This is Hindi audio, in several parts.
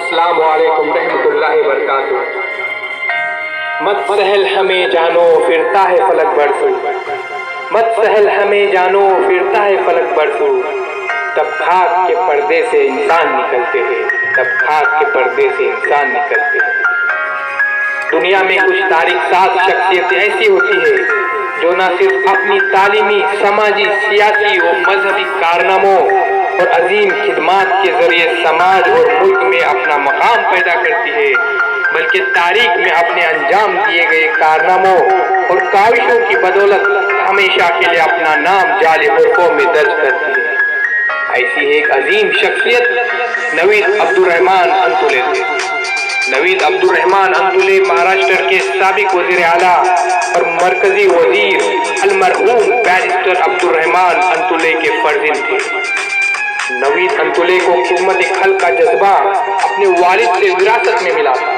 अस्सलामु अलैकुम रहमतुल्लाहि बरकातुहू। मत सहल हमें जानो फिरता है फलक बरसों, मत सहल हमें जानो फिरता है फलक बरसों। तब खाक के पर्दे से इंसान निकलते हैं, तब खाक के पर्दे से इंसान निकलते हैं। दुनिया में कुछ तारीख साज शख्सियतें ऐसी होती है जो न सिर्फ अपनी तालीमी, समाजी, सियासी और मजहबी कारनामों और अजीम खिदमात के जरिए समाज और मुल्क में अपना मकाम पैदा करती है, बल्कि तारीख में अपने अंजाम दिए गए कारनामों और काविशों की बदौलत हमेशा के लिए अपना नाम जाली हुर्फों में दर्ज करती है। ऐसी एक अजीम शख्सियत नवीद अब्दुर्रहमान अंतुले थे। नवीद अब्दुर्रहमान अंतुले महाराष्ट्र के साबिक वजीर आला और मरकजी वजीर अलमरहूम बैरिस्टर अब्दुर्रहमान अंतुले के फर्जिंद थे। नवीद अंतुले को खिदमत खल का जज्बा अपने वालिद से विरासत में मिला था।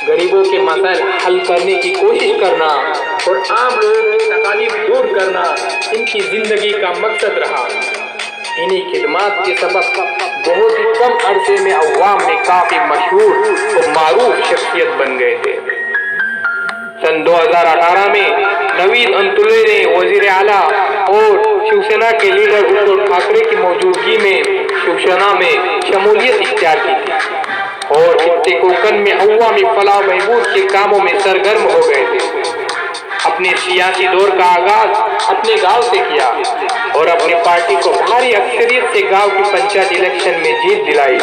गरीबों के मसाइल हल करने की कोशिश करना और आम लोगों की तकलीफ दूर करना इनकी जिंदगी का मकसद रहा। इन्हीं खिदमात के सबब बहुत ही कम अरसे में अवाम में काफी मशहूर और मारूफ शख्सियत बन गए थे। सन 2018 में नवीद अंतुले ने वजीर आला और शिवसेना के लीडर उद्धव ठाकरे की मौजूदगी में शिवसेना में शमूलियत इख्तियार की थी और खित्ते कोकन में अवामी फलाह महबूद के कामों में सरगर्म हो गए थे। अपने सियासी दौर का आगाज अपने गांव से किया और अपनी पार्टी को भारी अक्सरियत से गांव की पंचायत इलेक्शन में जीत दिलाई।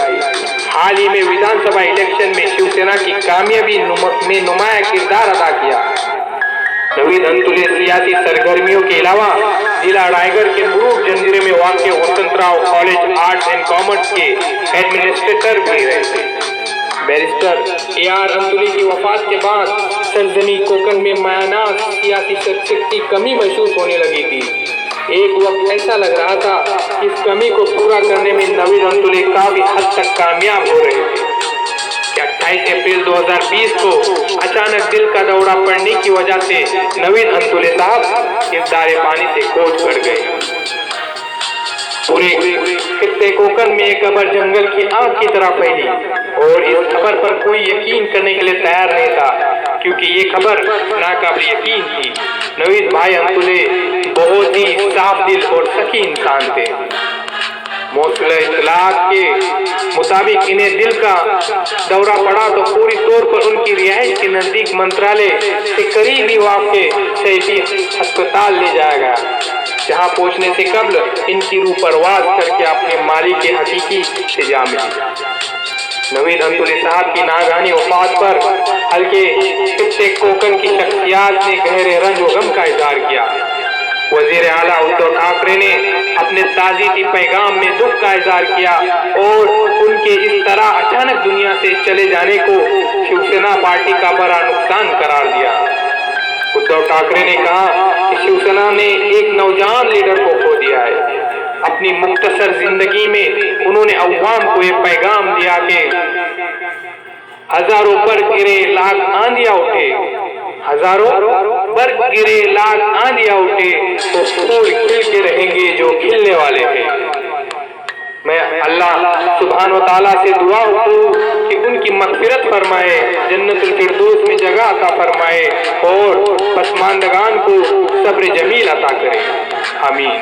हाल ही में विधानसभा इलेक्शन में शिवसेना की कामयाबी में नुमाया किरदार अदा किया। नवीद अंतुले सियासी सरगर्मियों के अलावा जिला रायगढ़ के मुरूर जंजीरे में वाक़ Vasantrao college arts and commerce के एडमिनिस्ट्रेटर भी रहे थे। बैरिस्टर AR अंतुले की वफात के बाद सरजमी कोकन में मायानाज सियासी शख्सियत की कमी महसूस होने लगी थी। एक वक्त ऐसा लग रहा था कि इस कमी को पूरा करने में नवीद अंतुले काफी हद तक कामयाब हो रहे थे कि 28 अप्रैल 2020 को अचानक दिल का दौरा पड़ने की वजह से नवीद अंतुले साहब इस दारे पानी से कोच कर गए। पूरे खित्ते कोकन में एक खबर जंगल की आग की तरह फैली और इस खबर पर कोई यकीन करने के लिए तैयार नहीं था, क्योंकि ये खबर नाकाबिल यकीन थी। नवीद भाई अंतुले बहुत ही साफ दिल और सखी इंसान थे। मौसूल इत्तलात के मुताबिक इन्हें दिल का दौरा पड़ा तो पूरी तौर पर उनकी रिहाइश के नजदीक मंत्रालय से करीबी वाक़े शहीदी अस्पताल ले जाया गया, जहां पहुंचने से कबल इनकी रूह परवाज करके अपने मालिक के हकीकी से जा मिली। नवीद अंतुले साहब की नागानी वफात पर हल्के खित्ते कोकन की शख्सियात ने गहरे रंज और गम का इजहार किया। वजीर आला उद्धव ठाकरे ने अपने ताज़ीती पैगाम में दुख का इजहार किया और उनके इस तरह अचानक दुनिया से चले जाने को शिवसेना पार्टी का बड़ा नुकसान करार दिया। उद्धव ठाकरे ने कहा कि शिवसेना ने एक नौजवान लीडर को खो दिया है। अपनी मुख्तसर जिंदगी में उन्होंने अवाम को ये पैगाम दिया कि हजारों बर्ग गिरे लाख आंधियां उठे, हजारों बर्ग गिरे लाख आंधियां उठे तो फूल खिल के रहेंगे जो खिलने वाले थे। मैं अल्लाह सुभान व तआला से दुआ करूं कि उनकी मग़फ़िरत फरमाए, जन्नतुल फिरदौस में जगह अता फरमाए और पसमानदगान को सब्र जमील अता करे। आमीन।